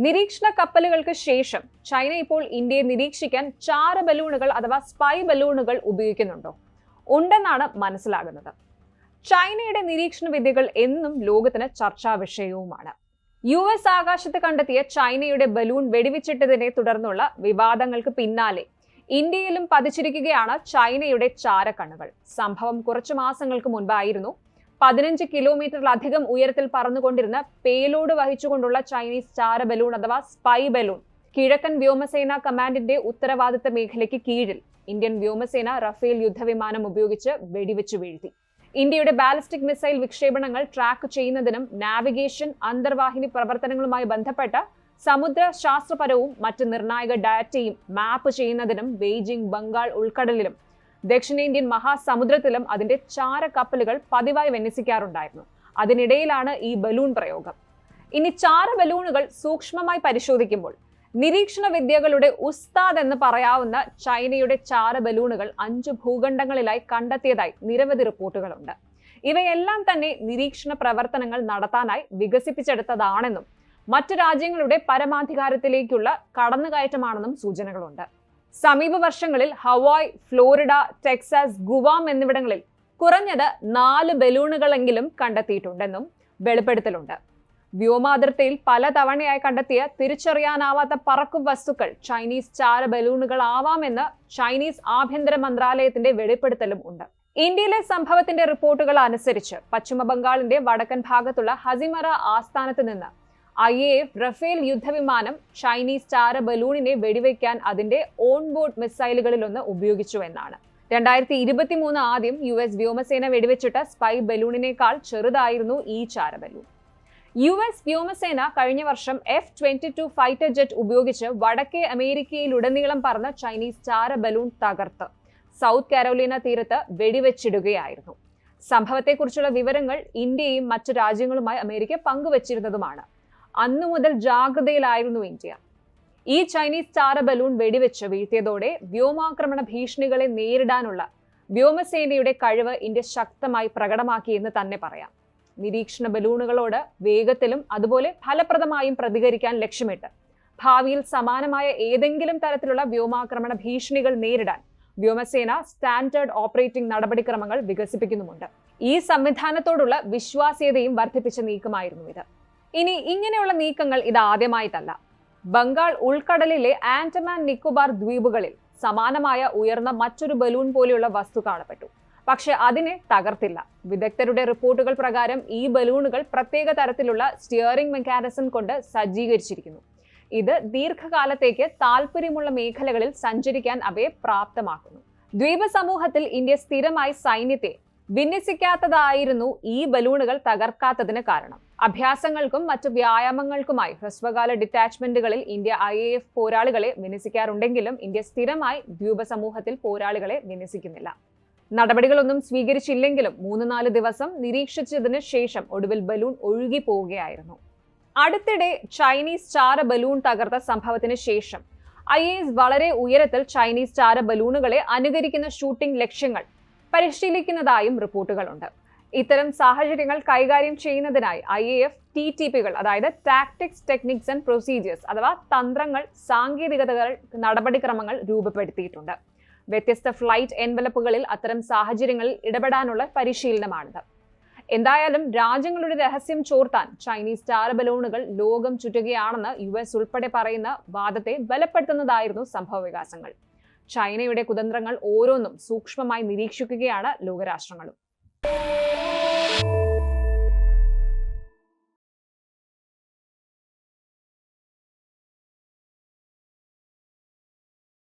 നിരീക്ഷണ കപ്പലുകൾക്ക് ശേഷം ചൈന ഇപ്പോൾ ഇന്ത്യയെ നിരീക്ഷിക്കാൻ ചാര ബലൂണുകൾ അഥവാ സ്പൈ ബലൂണുകൾ ഉപയോഗിക്കുന്നുണ്ടോ? ഉണ്ടെന്നാണ് മനസ്സിലാകുന്നത്. ചൈനയുടെ നിരീക്ഷണ വിദ്യകൾ എന്നും ലോകത്തിന് ചർച്ചാ വിഷയവുമാണ്. US ആകാശത്ത് കണ്ടെത്തിയ ചൈനയുടെ ബലൂൺ വെടിവെച്ചിട്ടതിനെ തുടർന്നുള്ള വിവാദങ്ങൾക്ക് പിന്നാലെ ഇന്ത്യയിലും പതിച്ചിരിക്കുകയാണ് ചൈനയുടെ ചാരക്കണ്ണുകൾ. സംഭവം കുറച്ചു മാസങ്ങൾക്ക് മുൻപായിരുന്നു. 15 കിലോമീറ്ററിലധികം ഉയരത്തിൽ പറന്നുകൊണ്ടിരുന്ന പേലോഡ് വഹിച്ചുകൊണ്ടുള്ള ചൈനീസ് ചാര ബലൂൺ അഥവാ സ്പൈ ബലൂൺ കിഴക്കൻ വ്യോമസേന കമാൻഡിന്റെ ഉത്തരവാദിത്ത മേഖലയ്ക്ക് കീഴിൽ ഇന്ത്യൻ വ്യോമസേന റഫേൽ യുദ്ധവിമാനം ഉപയോഗിച്ച് വെടിവെച്ചു വീഴ്ത്തി. ഇന്ത്യയുടെ ബാലിസ്റ്റിക് മിസൈൽ വിക്ഷേപണങ്ങൾ ട്രാക്ക് ചെയ്യുന്നതിനും നാവിഗേഷൻ, അന്തർവാഹിനി പ്രവർത്തനങ്ങളുമായി ബന്ധപ്പെട്ട സമുദ്ര ശാസ്ത്രപരവും മറ്റ് നിർണായക ഡാറ്റയും മാപ്പ് ചെയ്യുന്നതിനും ബെയ്ജിംഗ് ബംഗാൾ ഉൾക്കടലിലും ദക്ഷിണേന്ത്യൻ മഹാസമുദ്രത്തിലും അതിന്റെ ചാര കപ്പലുകൾ പതിവായി വിന്യസിക്കാറുണ്ടായിരുന്നു. അതിനിടയിലാണ് ഈ ബലൂൺ പ്രയോഗം. ഇനി ചാര ബലൂണുകൾ സൂക്ഷ്മമായി പരിശോധിക്കുമ്പോൾ നിരീക്ഷണ വിദ്യകളുടെ ഉസ്താദ് എന്ന് പറയാവുന്ന ചൈനയുടെ ചാര ബലൂണുകൾ 5 ഭൂഖണ്ഡങ്ങളിലായി കണ്ടെത്തിയതായി നിരവധി റിപ്പോർട്ടുകളുണ്ട്. ഇവയെല്ലാം തന്നെ നിരീക്ഷണ പ്രവർത്തനങ്ങൾ നടത്താനായി വികസിപ്പിച്ചെടുത്തതാണെന്നും മറ്റു രാജ്യങ്ങളുടെ പരമാധികാരത്തിലേക്കുള്ള കടന്നുകയറ്റമാണെന്നും സൂചനകളുണ്ട്. സമീപ വർഷങ്ങളിൽ ഹവായ്, ഫ്ലോറിഡ, ടെക്സാസ്, ഗുവാം എന്നിവിടങ്ങളിൽ കുറഞ്ഞത് 4 ബലൂണുകളെങ്കിലും കണ്ടെത്തിയിട്ടുണ്ടെന്നും വെളിപ്പെടുത്തലുണ്ട്. വ്യോമാതിർത്തിയിൽ പലതവണയായി കണ്ടെത്തിയ തിരിച്ചറിയാനാവാത്ത പറക്കും വസ്തുക്കൾ ചൈനീസ് ചാര ബലൂണുകളാവാമെന്ന് ചൈനീസ് ആഭ്യന്തര മന്ത്രാലയത്തിന്റെ വെളിപ്പെടുത്തലും ഉണ്ട്. ഇന്ത്യയിലെ സംഭവത്തിന്റെ റിപ്പോർട്ടുകൾ അനുസരിച്ച് പശ്ചിമ ബംഗാളിന്റെ വടക്കൻ ഭാഗത്തുള്ള ഹസിമറ ആസ്ഥാനത്ത് നിന്ന് IAF റഫേൽ യുദ്ധവിമാനം ചൈനീസ് ചാര ബലൂണിനെ വെടിവെക്കാൻ അതിന്റെ ഓൺബോർഡ് മിസൈലുകളിലൊന്ന് ഉപയോഗിച്ചു എന്നാണ്. 2023 ആദ്യം US വ്യോമസേന വെടിവെച്ചിട്ട സ്പൈ ബലൂണിനേക്കാൾ ചെറുതായിരുന്നു ഈ ചാര ബലൂൺ. US വ്യോമസേന കഴിഞ്ഞ വർഷം F-22 ഫൈറ്റർ ജെറ്റ് ഉപയോഗിച്ച് വടക്കേ അമേരിക്കയിലുടനീളം പറന്ന ചൈനീസ് ചാര ബലൂൺ തകർത്ത് സൗത്ത് കാരോലിന തീരത്ത് വെടിവെച്ചിടുകയായിരുന്നു. സംഭവത്തെക്കുറിച്ചുള്ള വിവരങ്ങൾ ഇന്ത്യയും മറ്റു രാജ്യങ്ങളുമായി അമേരിക്ക പങ്കുവച്ചിരുന്നതുമാണ്. അന്നു മുതൽ ജാഗ്രതയിലായിരുന്നു ഇന്ത്യ. ഈ ചൈനീസ് ചാര ബലൂൺ വെടിവെച്ച് വീഴ്ത്തിയതോടെ വ്യോമാക്രമണ ഭീഷണികളെ നേരിടാനുള്ള വ്യോമസേനയുടെ കഴിവ് ഇന്ത്യ ശക്തമായി പ്രകടമാക്കിയെന്ന് തന്നെ പറയാം. നിരീക്ഷണ ബലൂണുകളോട് വേഗത്തിലും അതുപോലെ ഫലപ്രദമായും പ്രതികരിക്കാൻ ലക്ഷ്യമിട്ട് ഭാവിയിൽ സമാനമായ ഏതെങ്കിലും തരത്തിലുള്ള വ്യോമാക്രമണ ഭീഷണികൾ നേരിടാൻ വ്യോമസേന സ്റ്റാൻഡേർഡ് ഓപ്പറേറ്റിംഗ് നടപടിക്രമങ്ങൾ വികസിപ്പിക്കുന്നുമുണ്ട്. ഈ സംവിധാനത്തോടുള്ള വിശ്വാസ്യതയും വർദ്ധിപ്പിച്ച നീക്കമായിരുന്നു ഇത്. ഇനി ഇങ്ങനെയുള്ള നീക്കങ്ങൾ ഇതാദ്യമായിട്ടല്ല. ബംഗാൾ ഉൾക്കടലിലെ ആൻഡമാൻ നിക്കോബാർ ദ്വീപുകളിൽ സമാനമായ ഉയർന്ന മറ്റൊരു ബലൂൺ പോലെയുള്ള വസ്തു കാണപ്പെട്ടു. പക്ഷെ അതിനെ തകർത്തില്ല. വിദഗ്ധരുടെ റിപ്പോർട്ടുകൾ പ്രകാരം ഈ ബലൂണുകൾ പ്രത്യേക തരത്തിലുള്ള സ്റ്റിയറിംഗ് മെക്കാനിസം കൊണ്ട് സജ്ജീകരിച്ചിരിക്കുന്നു. ഇത് ദീർഘകാലത്തേക്ക് താൽപര്യമുള്ള മേഖലകളിൽ സഞ്ചരിക്കാൻ അവയെ പ്രാപ്തമാക്കുന്നു. ദ്വീപ സമൂഹത്തിൽ ഇന്ത്യ സ്ഥിരമായി സൈന്യത്തെ വിന്യസിക്കാത്തതായിരുന്നു ഈ ബലൂണുകൾ തകർക്കാത്തതിന് കാരണം. അഭ്യാസങ്ങൾക്കും മറ്റു വ്യായാമങ്ങൾക്കുമായി ഹ്രസ്വകാല ഡിറ്റാച്ച്മെന്റുകളിൽ ഇന്ത്യ IAF പോരാളികളെ വിന്യസിക്കാറുണ്ടെങ്കിലും ഇന്ത്യ സ്ഥിരമായി ദ്വീപ സമൂഹത്തിൽ പോരാളികളെ വിന്യസിക്കുന്നില്ല. നടപടികളൊന്നും സ്വീകരിച്ചില്ലെങ്കിലും 3-4 ദിവസം നിരീക്ഷിച്ചതിന് ശേഷം ഒടുവിൽ ബലൂൺ ഒഴുകി പോവുകയായിരുന്നു. അടുത്തിടെ ചൈനീസ് ചാര ബലൂൺ തകർത്ത സംഭവത്തിന് ശേഷം IAS വളരെ ഉയരത്തിൽ ചൈനീസ് ചാര ബലൂണുകളെ അനുകരിക്കുന്ന ഷൂട്ടിംഗ് ലക്ഷ്യങ്ങൾ പരിശീലിക്കുന്നതായും റിപ്പോർട്ടുകളുണ്ട്. ഇത്തരം സാഹചര്യങ്ങൾ കൈകാര്യം ചെയ്യുന്നതിനായി IAF TTPകൾ അതായത് ടാക്ടിക്സ്, ടെക്നിക്സ് ആൻഡ് പ്രൊസീജിയേഴ്സ് അഥവാ തന്ത്രങ്ങൾ, സാങ്കേതികതകൾ, നടപടിക്രമങ്ങൾ രൂപപ്പെടുത്തിയിട്ടുണ്ട്. വ്യത്യസ്ത ഫ്ലൈറ്റ് എൻവലപ്പുകളിൽ അത്തരം സാഹചര്യങ്ങളിൽ ഇടപെടാനുള്ള പരിശീലനമാണിത്. എന്തായാലും രാജ്യങ്ങളുടെ രഹസ്യം ചോർത്താൻ ചൈനീസ് ചാര ബലൂണുകൾ ലോകം ചുറ്റുകയാണെന്ന് US ഉൾപ്പെടെ പറയുന്ന വാദത്തെ ബലപ്പെടുത്തുന്നതായിരുന്നു സംഭവ വികാസങ്ങൾ. ചൈനയുടെ കുതന്ത്രങ്ങൾ ഓരോന്നും സൂക്ഷ്മമായി നിരീക്ഷിക്കുകയാണ് ലോകരാഷ്ട്രങ്ങളും.